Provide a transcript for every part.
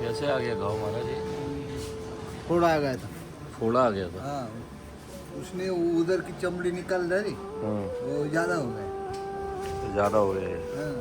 कैसे आ गया गाँव महाराज जी? फोड़ा आ गया था। फोड़ा आ गया था। हाँ, उसने उधर की चमड़ी निकल रही, वो ज़्यादा हो गया। ज़्यादा हो गया है। हाँ।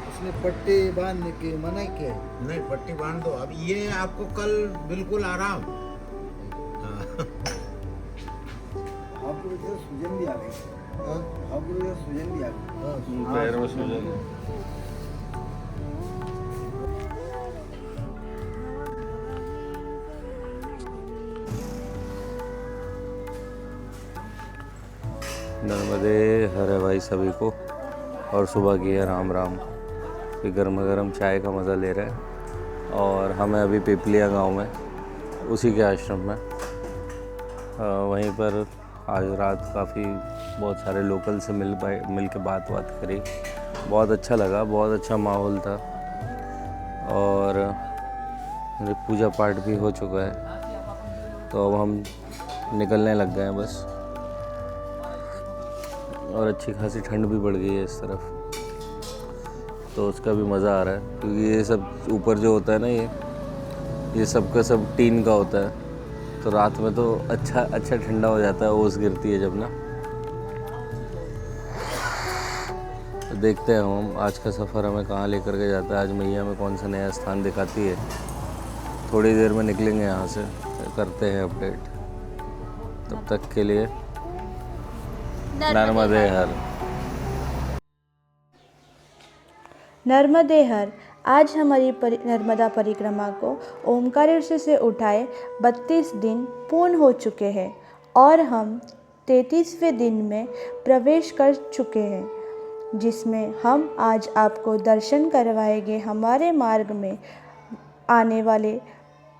उसने पट्टी बांधने की मना किया है। नहीं, पट्टी बांध दो। अब ये आपको कल बिल्कुल आराम। हाँ। आपको इधर सूजन भी आ गई। हाँ, आपको इधर सूजन भी आ गई। हाँ, पैर में सूजन है। नर्मदे हर है भाई सभी को। और सुबह की है राम राम। फिर गर्मा गर्म चाय का मज़ा ले रहे हैं। और हमें अभी पिपलिया गांव में उसी के आश्रम में वहीं पर आज रात काफ़ी बहुत सारे लोकल से मिल के बात करी। बहुत अच्छा लगा, बहुत अच्छा माहौल था। और पूजा पाठ भी हो चुका है, तो अब हम निकलने लग गए हैं बस। और अच्छी खासी ठंड भी बढ़ गई है इस तरफ, तो उसका भी मज़ा आ रहा है। क्योंकि ये सब ऊपर जो होता है ना, ये सब का सब टीन का होता है, तो रात में तो अच्छा ठंडा हो जाता है, ओस गिरती है जब ना। तो देखते हैं हम आज का सफ़र हमें कहाँ लेकर के जाता है। आज मैया में कौन सा नया स्थान दिखाती है। थोड़ी देर में निकलेंगे यहाँ से, करते हैं अपडेट। तब तक के लिए नर्मदे हर। नर्मदे हर। आज हमारी नर्मदा परिक्रमा को ओमकारेश्वर से उठाए 32 दिन पूर्ण हो चुके हैं और हम 33वें दिन में प्रवेश कर चुके हैं, जिसमें हम आज आपको दर्शन करवाएंगे हमारे मार्ग में आने वाले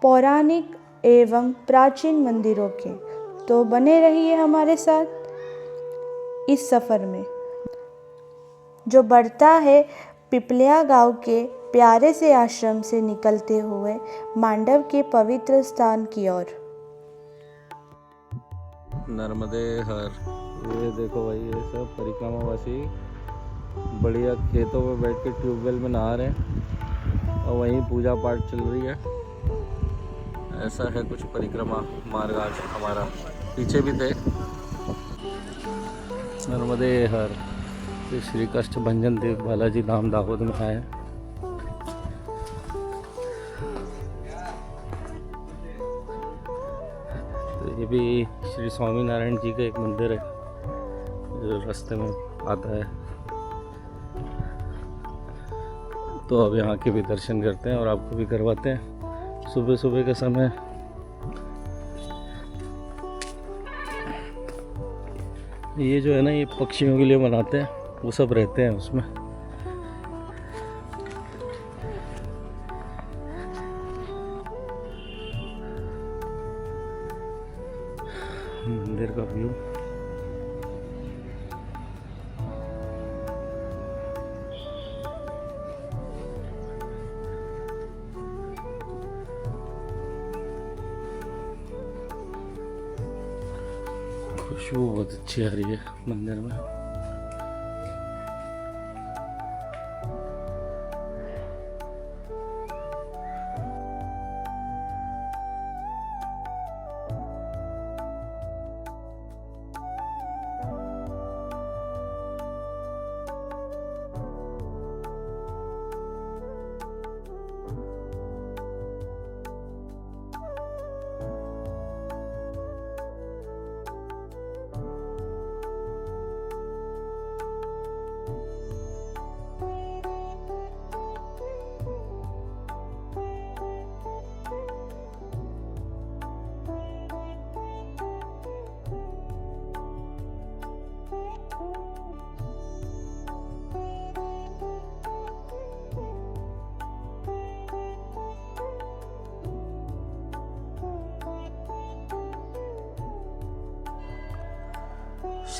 पौराणिक एवं प्राचीन मंदिरों के। तो बने रहिए हमारे साथ इस सफ़र में, जो बढ़ता है पिपलिया गांव के प्यारे से आश्रम से निकलते हुए मांडव के पवित्र स्थान की ओर। नर्मदे हर। ये देखो भाई, ये सब परिक्रमावासी बढ़िया खेतों में बैठ के ट्यूबवेल में नहा रहे हैं और वहीं पूजा पाठ चल रही है। ऐसा है कुछ परिक्रमा मार्ग आज हमारा। पीछे भी थे। नर्मदे हर। श्री कष्ट भंजन देव बालाजी धाम दाहोद में आए। तो ये भी श्री स्वामीनारायण जी का एक मंदिर है जो रास्ते में आता है। तो अब यहाँ के भी दर्शन करते हैं और आपको भी करवाते हैं सुबह सुबह के समय। ये जो है ना, ये पक्षियों के लिए बनाते हैं, वो सब रहते हैं उसमें। मंदिर का व्यू। खुशबू बहुत अच्छी आ रही है मंदिर में।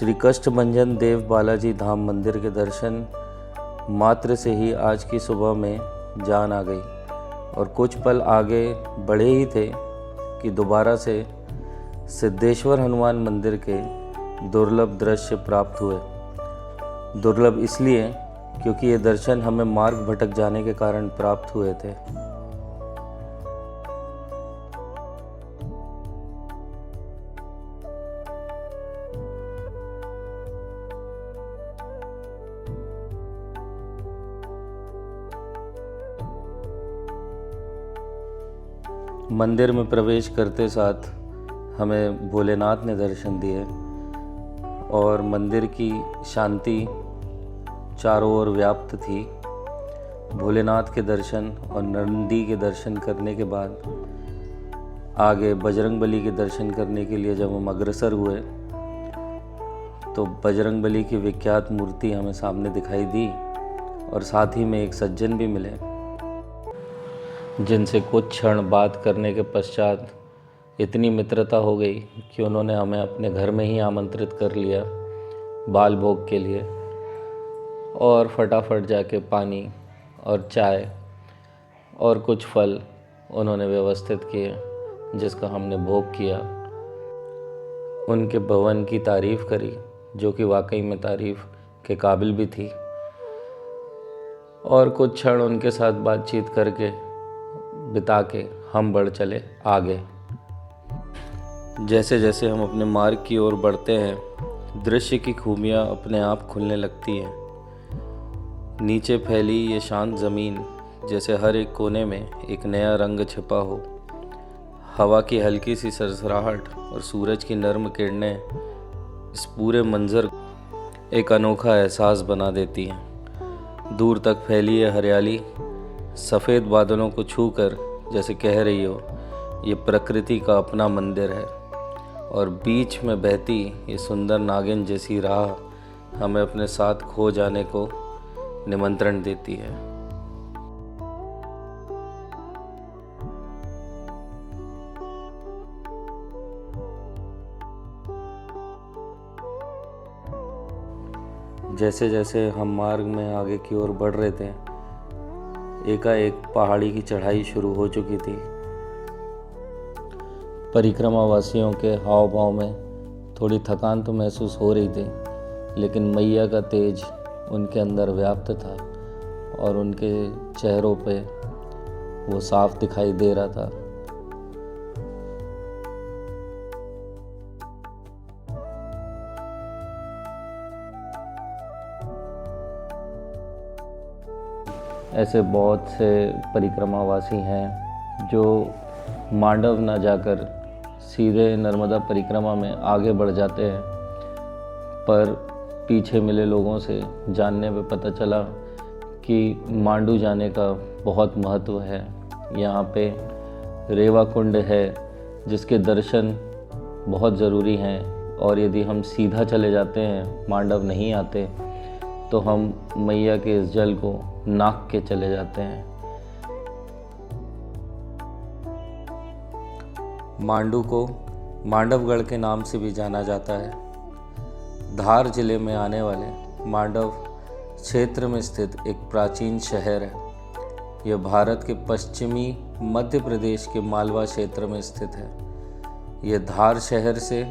श्री कष्टभंजन देव बालाजी धाम मंदिर के दर्शन मात्र से ही आज की सुबह में जान आ गई और कुछ पल आगे बढ़े ही थे कि दोबारा से सिद्धेश्वर हनुमान मंदिर के दुर्लभ दृश्य प्राप्त हुए। दुर्लभ इसलिए क्योंकि ये दर्शन हमें मार्ग भटक जाने के कारण प्राप्त हुए थे। मंदिर में प्रवेश करते साथ हमें भोलेनाथ ने दर्शन दिए और मंदिर की शांति चारों ओर व्याप्त थी। भोलेनाथ के दर्शन और नंदी के दर्शन करने के बाद आगे बजरंगबली के दर्शन करने के लिए जब हम अग्रसर हुए तो बजरंगबली की विख्यात मूर्ति हमें सामने दिखाई दी और साथ ही में एक सज्जन भी मिले, जिनसे कुछ क्षण बात करने के पश्चात इतनी मित्रता हो गई कि उन्होंने हमें अपने घर में ही आमंत्रित कर लिया बाल भोग के लिए और फटाफट जाके पानी और चाय और कुछ फल उन्होंने व्यवस्थित किए, जिसका हमने भोग किया। उनके भवन की तारीफ़ करी, जो कि वाकई में तारीफ़ के काबिल भी थी, और कुछ क्षण उनके साथ बातचीत करके बिता के हम बढ़ चले आगे। जैसे जैसे हम अपने मार्ग की ओर बढ़ते हैं, दृश्य की खूबियाँ अपने आप खुलने लगती हैं। नीचे फैली ये शांत ज़मीन जैसे हर एक कोने में एक नया रंग छिपा हो। हवा की हल्की सी सरसराहट और सूरज की नर्म किरणें इस पूरे मंजर एक अनोखा एहसास बना देती हैं। दूर तक फैली ये हरियाली सफ़ेद बादलों को छूकर जैसे कह रही हो ये प्रकृति का अपना मंदिर है, और बीच में बहती ये सुंदर नागिन जैसी राह हमें अपने साथ खो जाने को निमंत्रण देती है। जैसे जैसे हम मार्ग में आगे की ओर बढ़ रहे थे, एकाएक पहाड़ी की चढ़ाई शुरू हो चुकी थी। परिक्रमा वासियों के हाव भाव में थोड़ी थकान तो महसूस हो रही थी, लेकिन मैया का तेज उनके अंदर व्याप्त था और उनके चेहरों पे वो साफ दिखाई दे रहा था। ऐसे बहुत से परिक्रमावासी हैं जो मांडव ना जाकर सीधे नर्मदा परिक्रमा में आगे बढ़ जाते हैं, पर पीछे मिले लोगों से जानने पे पता चला कि मांडू जाने का बहुत महत्व है। यहाँ पे रेवा कुंड है जिसके दर्शन बहुत ज़रूरी हैं, और यदि हम सीधा चले जाते हैं, मांडव नहीं आते, तो हम मैया के इस जल को नाक के चले जाते हैं। मांडू को मांडवगढ़ के नाम से भी जाना जाता है। धार जिले में आने वाले मांडव क्षेत्र में स्थित एक प्राचीन शहर है। यह भारत के पश्चिमी मध्य प्रदेश के मालवा क्षेत्र में स्थित है। यह धार शहर से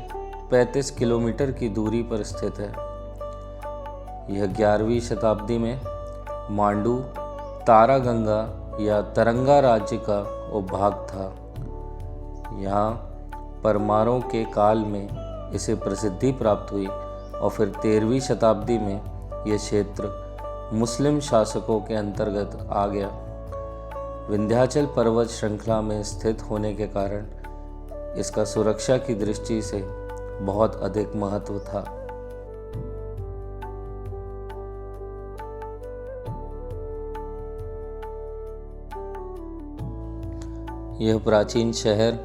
35 किलोमीटर की दूरी पर स्थित है। यह 11वीं शताब्दी में मांडू तारागंगा या तरंगा राज्य का उपभाग था। यहाँ परमारों के काल में इसे प्रसिद्धि प्राप्त हुई और फिर 13वीं शताब्दी में यह क्षेत्र मुस्लिम शासकों के अंतर्गत आ गया। विंध्याचल पर्वत श्रृंखला में स्थित होने के कारण इसका सुरक्षा की दृष्टि से बहुत अधिक महत्व था। यह प्राचीन शहर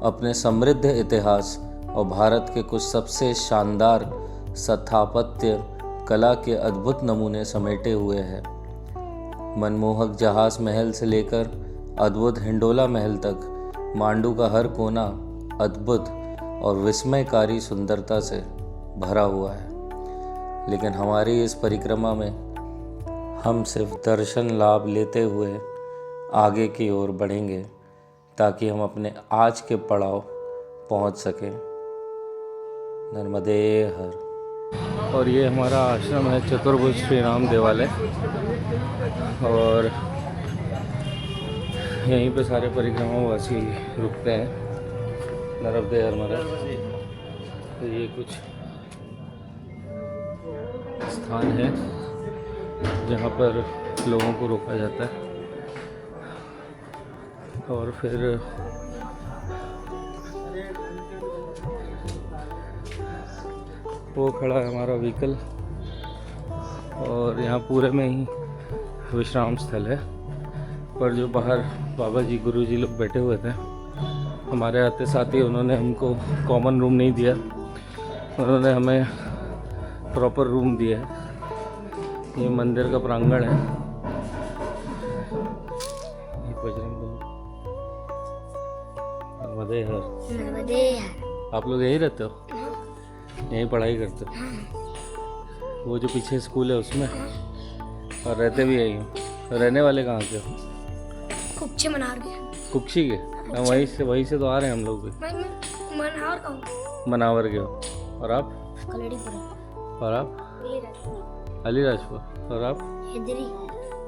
अपने समृद्ध इतिहास और भारत के कुछ सबसे शानदार स्थापत्य कला के अद्भुत नमूने समेटे हुए है। मनमोहक जहाज महल से लेकर अद्भुत हिंडोला महल तक मांडू का हर कोना अद्भुत और विस्मयकारी सुंदरता से भरा हुआ है। लेकिन हमारी इस परिक्रमा में हम सिर्फ दर्शन लाभ लेते हुए आगे की ओर बढ़ेंगे ताकि हम अपने आज के पड़ाव पहुंच सकें। नर्मदे हर। और ये हमारा आश्रम है चतुर्भुज श्री राम देवालय, और यहीं पे सारे परिक्रमावासी रुकते हैं। नर्मदे हर महाराज। तो ये कुछ स्थान है जहाँ पर लोगों को रोका जाता है, और फिर वो खड़ा है हमारा व्हीकल, और यहाँ पूरे में ही विश्राम स्थल है। पर जो बाहर बाबा जी गुरु जी लोग बैठे हुए थे, हमारे आते साथ ही उन्होंने हमको कॉमन रूम नहीं दिया, उन्होंने हमें प्रॉपर रूम दिया है। ये मंदिर का प्रांगण है। ये बजरंग नर्मदे हर। आप लोग यहीं रहते हो? यहीं पढ़ाई करते हो? वो जो पीछे स्कूल है उसमें? और रहते भी यहीं हो? रहने वाले कहाँ के हो? कुक्षी मनावर के। कुक्षी के? हम वहीं से तो आ रहे हैं हम लोग भी। मनावर का हूँ। मनावर के हो? और आप? कलड़ीपुर। और आप? अलीराजपुर। और आप?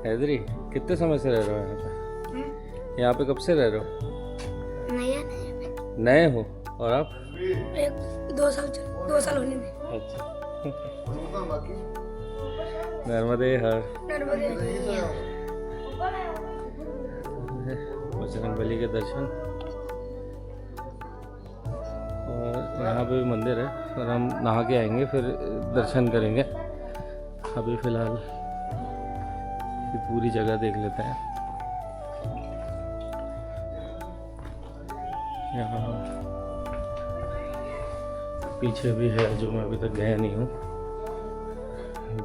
हैदरी। कितने समय से रह रहे हो यहाँ पे? यहाँ पे कब से रह रहे हो? नए हो? और आप? 2 साल होने में। अच्छा। नर्मदे हर। बजरंग बली के दर्शन, और यहाँ पे भी मंदिर है, और हम नहा के आएंगे फिर दर्शन करेंगे। अभी फ़िलहाल ये पूरी जगह देख लेते हैं। यहाँ पीछे भी है जो मैं अभी तक गया नहीं हूँ।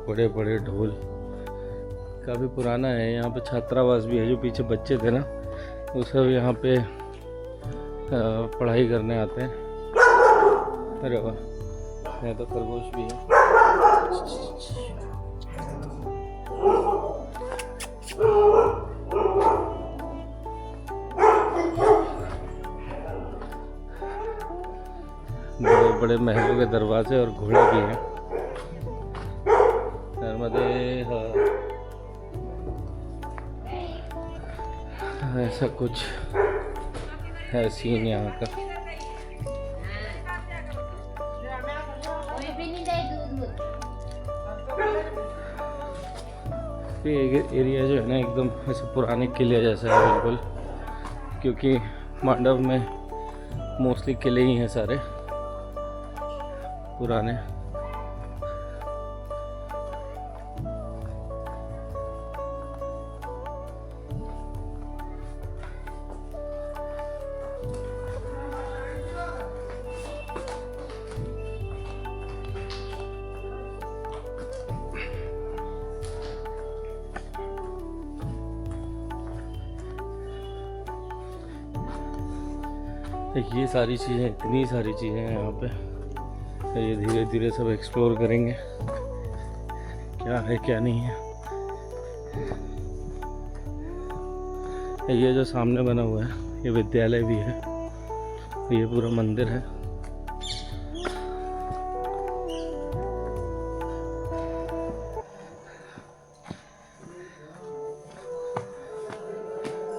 बड़े बड़े ढोल, काफ़ी पुराना है। यहाँ पे छात्रावास भी है। जो पीछे बच्चे थे ना, वो सब यहाँ पे पढ़ाई करने आते हैं। अरे वाह, यहाँ तो खरगोश भी है। बड़े बड़े महलों के दरवाजे और घोड़े भी हैं। नर्मदे हर। ऐसा कुछ है सीन यहाँ का। ये एरिया जो है ना, एकदम ऐसे पुराने किले जैसा है बिल्कुल, क्योंकि मांडव में मोस्टली किले ही हैं सारे पुराने। ये सारी चीज़ें, इतनी सारी चीज़ें हैं यहाँ पे। ये धीरे धीरे सब एक्सप्लोर करेंगे क्या है क्या नहीं है। ये जो सामने बना हुआ है, ये विद्यालय भी है। ये पूरा मंदिर है।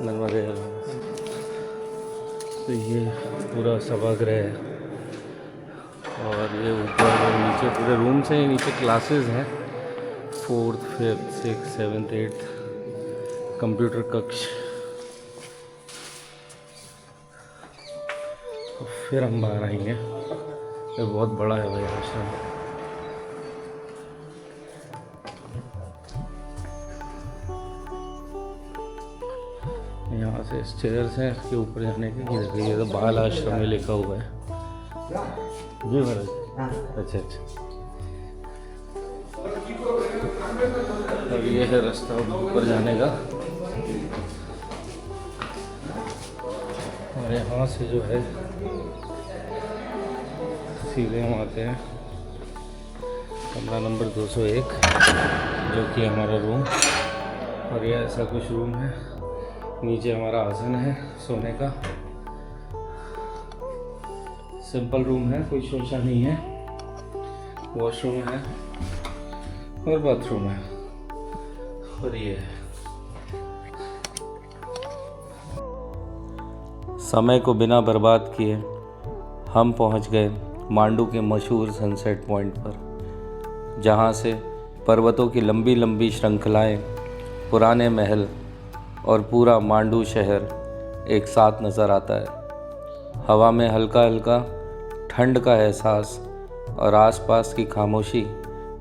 नर्मदे। तो ये पूरा सभागृह है, और ये ऊपर और नीचे पूरे रूम से नीचे क्लासेस हैं। 4th 5th 6th 7th 8th computer कक्ष। फिर हम बाहर आएंगे। ये बहुत बड़ा है भाई आश्रम। यहाँ से स्टेयर्स हैं इसके ऊपर जाने के। ये देखिए, ये तो बाल आश्रम में लिखा हुआ है जी महाराज। अच्छा अच्छा। और ये है रास्ता ऊपर जाने का, और यहाँ से जो है सीधे हम आते हैं कमरा नंबर 201 जो कि हमारा रूम, और ये ऐसा कुछ रूम है। नीचे हमारा आसन है सोने का। सिंपल रूम है, कोई शोशा नहीं है। वॉशरूम है और बाथरूम है, और ये है। समय को बिना बर्बाद किए हम पहुंच गए मांडू के मशहूर सनसेट पॉइंट पर, जहां से पर्वतों की लंबी लंबी श्रृंखलाएं, पुराने महल और पूरा मांडू शहर एक साथ नज़र आता है। हवा में हल्का हल्का ठंड का एहसास और आसपास की खामोशी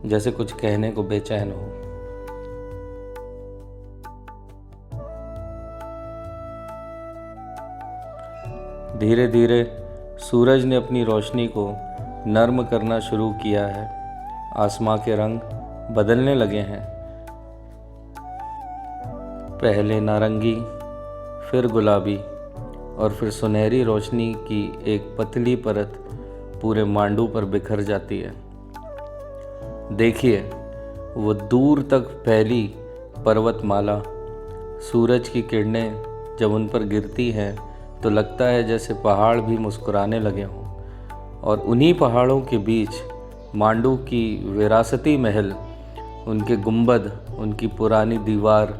जैसे कुछ कहने को बेचैन हो। धीरे धीरे सूरज ने अपनी रोशनी को नर्म करना शुरू किया है। आसमां के रंग बदलने लगे हैं, पहले नारंगी, फिर गुलाबी और फिर सुनहरी रोशनी की एक पतली परत पूरे मांडू पर बिखर जाती है। देखिए, वो दूर तक फैली पर्वतमाला, सूरज की किरणें जब उन पर गिरती हैं तो लगता है जैसे पहाड़ भी मुस्कुराने लगे हों। और उन्हीं पहाड़ों के बीच मांडू की विरासती महल, उनके गुंबद, उनकी पुरानी दीवार,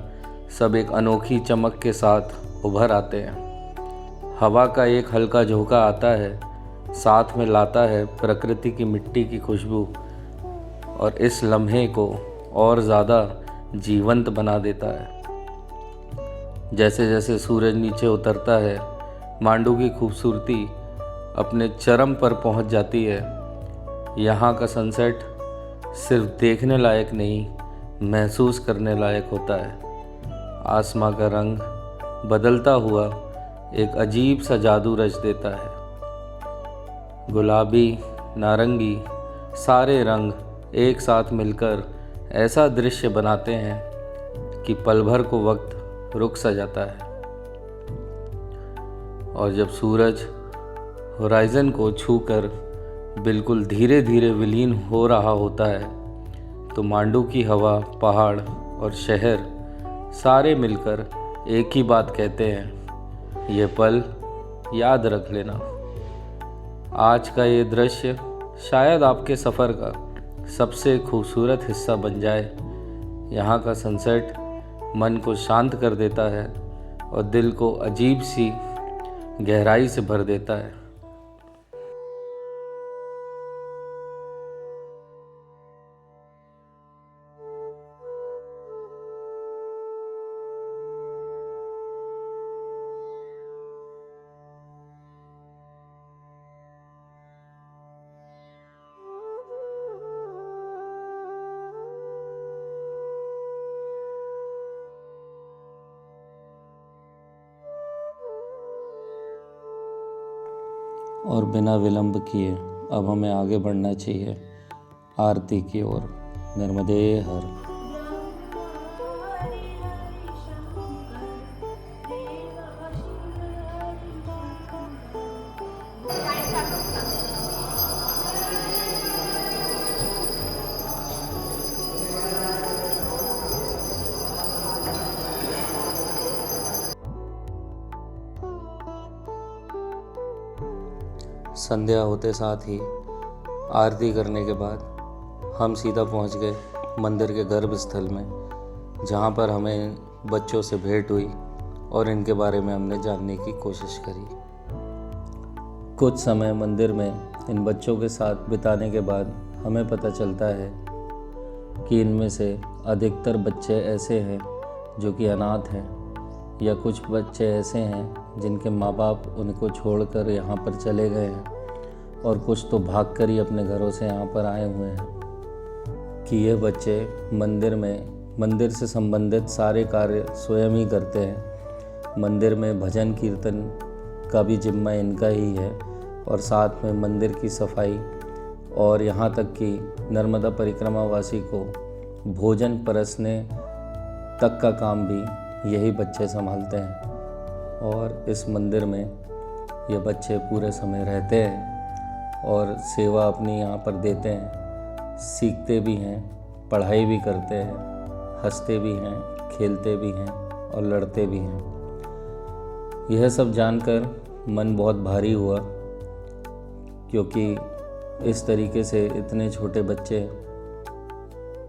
सब एक अनोखी चमक के साथ उभर आते हैं। हवा का एक हल्का झोंका आता है, साथ में लाता है प्रकृति की मिट्टी की खुशबू, और इस लम्हे को और ज़्यादा जीवंत बना देता है। जैसे जैसे सूरज नीचे उतरता है, मांडू की खूबसूरती अपने चरम पर पहुंच जाती है। यहाँ का सनसेट सिर्फ देखने लायक नहीं, महसूस करने लायक होता है। आसमां का रंग बदलता हुआ एक अजीब सा जादू रच देता है। गुलाबी, नारंगी, सारे रंग एक साथ मिलकर ऐसा दृश्य बनाते हैं कि पल भर को वक्त रुक सा जाता है। और जब सूरज होराइज़न को छूकर बिल्कुल धीरे धीरे विलीन हो रहा होता है, तो मांडू की हवा, पहाड़ और शहर सारे मिलकर एक ही बात कहते हैं, ये पल याद रख लेना। आज का ये दृश्य शायद आपके सफ़र का सबसे खूबसूरत हिस्सा बन जाए। यहाँ का सनसेट मन को शांत कर देता है और दिल को अजीब सी गहराई से भर देता है। और बिना विलंब किए अब हमें आगे बढ़ना चाहिए आरती की ओर। नर्मदे हर। संध्या होते साथ ही आरती करने के बाद हम सीधा पहुंच गए मंदिर के गर्भ स्थल में, जहां पर हमें बच्चों से भेंट हुई और इनके बारे में हमने जानने की कोशिश करी। कुछ समय मंदिर में इन बच्चों के साथ बिताने के बाद हमें पता चलता है कि इनमें से अधिकतर बच्चे ऐसे हैं जो कि अनाथ हैं, या कुछ बच्चे ऐसे हैं जिनके माँ बाप उनको छोड़कर यहाँ पर चले गए हैं, और कुछ तो भागकर ही अपने घरों से यहाँ पर आए हुए हैं। कि ये बच्चे मंदिर से संबंधित सारे कार्य स्वयं ही करते हैं। मंदिर में भजन कीर्तन का भी जिम्मा इनका ही है, और साथ में मंदिर की सफाई, और यहाँ तक कि नर्मदा परिक्रमा वासी को भोजन परसने तक का काम भी यही बच्चे संभालते हैं। और इस मंदिर में ये बच्चे पूरे समय रहते हैं और सेवा अपनी यहाँ पर देते हैं। सीखते भी हैं, पढ़ाई भी करते हैं, हंसते भी हैं, खेलते भी हैं और लड़ते भी हैं। यह सब जानकर मन बहुत भारी हुआ, क्योंकि इस तरीके से इतने छोटे बच्चे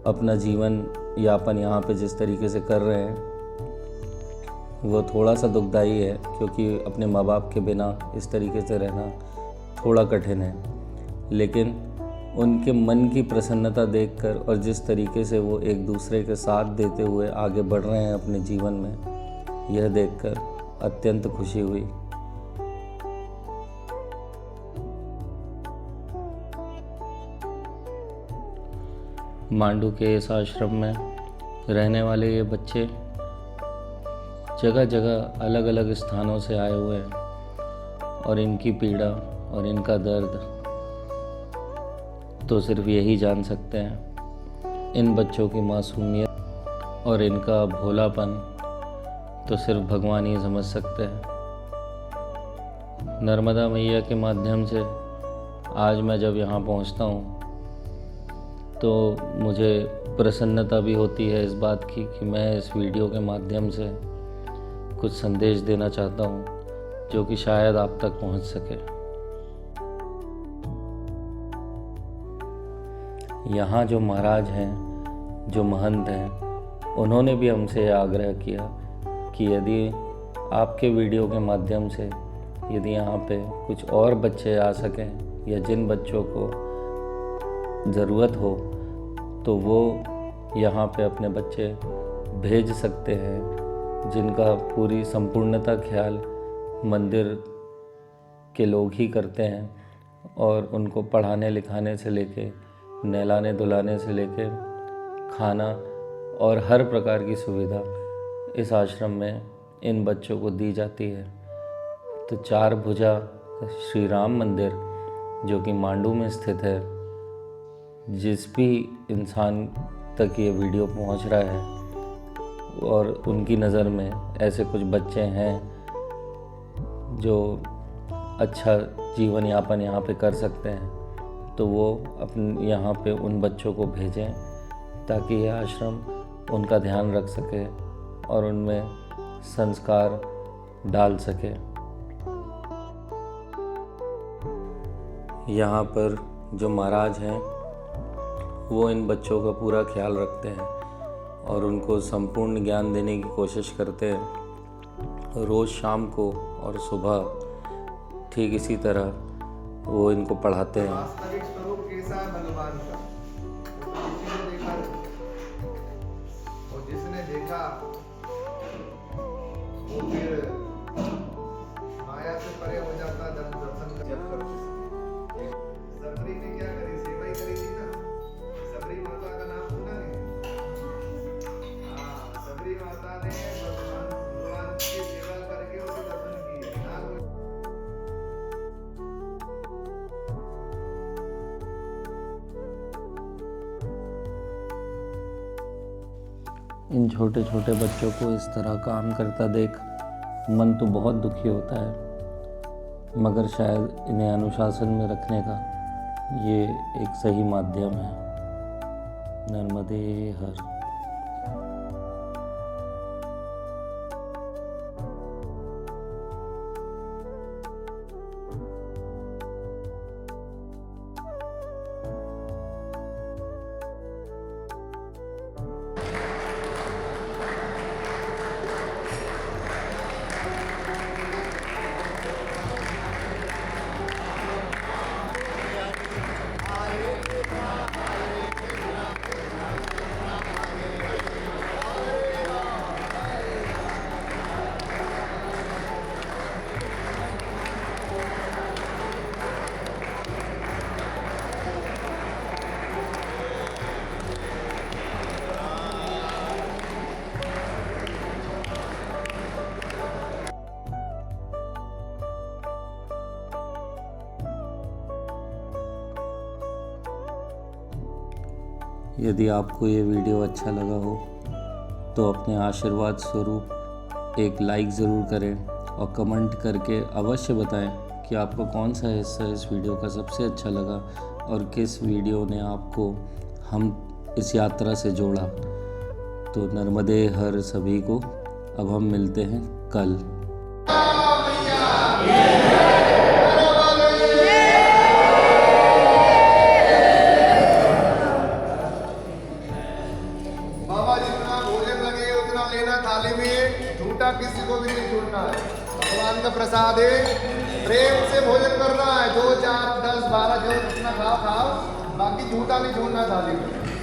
अपना जीवन यापन यहाँ पे जिस तरीके से कर रहे हैं वो थोड़ा सा दुखदाई है, क्योंकि अपने माँ बाप के बिना इस तरीके से रहना थोड़ा कठिन है। लेकिन उनके मन की प्रसन्नता देखकर और जिस तरीके से वो एक दूसरे के साथ देते हुए आगे बढ़ रहे हैं अपने जीवन में, यह देखकर अत्यंत खुशी हुई। मांडू के इस आश्रम में रहने वाले ये बच्चे जगह जगह अलग अलग स्थानों से आए हुए हैं और इनकी पीड़ा और इनका दर्द तो सिर्फ यही जान सकते हैं। इन बच्चों की मासूमियत और इनका भोलापन तो सिर्फ भगवान ही समझ सकते हैं। नर्मदा मैया के माध्यम से आज मैं जब यहाँ पहुँचता हूँ तो मुझे प्रसन्नता भी होती है इस बात की कि मैं इस वीडियो के माध्यम से कुछ संदेश देना चाहता हूँ जो कि शायद आप तक पहुँच सके। यहाँ जो महाराज हैं, जो महंत हैं, उन्होंने भी हमसे आग्रह किया कि यदि आपके वीडियो के माध्यम से यदि यहाँ पे कुछ और बच्चे आ सकें या जिन बच्चों को ज़रूरत हो तो वो यहाँ पे अपने बच्चे भेज सकते हैं, जिनका पूरी संपूर्णता ख्याल मंदिर के लोग ही करते हैं और उनको पढ़ाने लिखाने से लेके नहलाने धुलाने से लेके खाना और हर प्रकार की सुविधा इस आश्रम में इन बच्चों को दी जाती है। तो 4 भुजा श्री राम मंदिर जो कि मांडू में स्थित है, जिस भी इंसान तक ये वीडियो पहुंच रहा है और उनकी नज़र में ऐसे कुछ बच्चे हैं जो अच्छा जीवन यापन यहाँ पे कर सकते हैं, तो वो अपने यहाँ पे उन बच्चों को भेजें ताकि यह आश्रम उनका ध्यान रख सके और उनमें संस्कार डाल सके। यहाँ पर जो महाराज हैं वो इन बच्चों का पूरा ख्याल रखते हैं और उनको संपूर्ण ज्ञान देने की कोशिश करते हैं। रोज़ शाम को और सुबह ठीक इसी तरह वो इनको पढ़ाते हैं। वास्तविक स्वरूप कैसा है भगवान का, वो जिसने देखा वो फिर माया से परे हो जाता दर्शन जब करते। सबरी ने क्या करी, सेवा ही करी थी ना। सबरी माता का नाम सुना नहीं? हाँ, सबरी माता ने भगवान की सेवा करके उसे दर्शन किए ना। इन छोटे छोटे बच्चों को इस तरह काम करता देख मन तो बहुत दुखी होता है, मगर शायद इन्हें अनुशासन में रखने का ये एक सही माध्यम है। नर्मदे हर। यदि आपको ये वीडियो अच्छा लगा हो तो अपने आशीर्वाद स्वरूप एक लाइक ज़रूर करें और कमेंट करके अवश्य बताएं कि आपको कौन सा हिस्सा इस वीडियो का सबसे अच्छा लगा और किस वीडियो ने आपको हम इस यात्रा से जोड़ा। तो नर्मदे हर सभी को। अब हम मिलते हैं कल। बाबा जितना भोजन लगे उतना लेना थाली में, झूठा किसी को भी नहीं छूटना है। भगवान का प्रसाद है, प्रेम से भोजन करना है। 2 4 10 12 जो जितना खाओ, बाकी झूठा नहीं छोड़ना थाली में।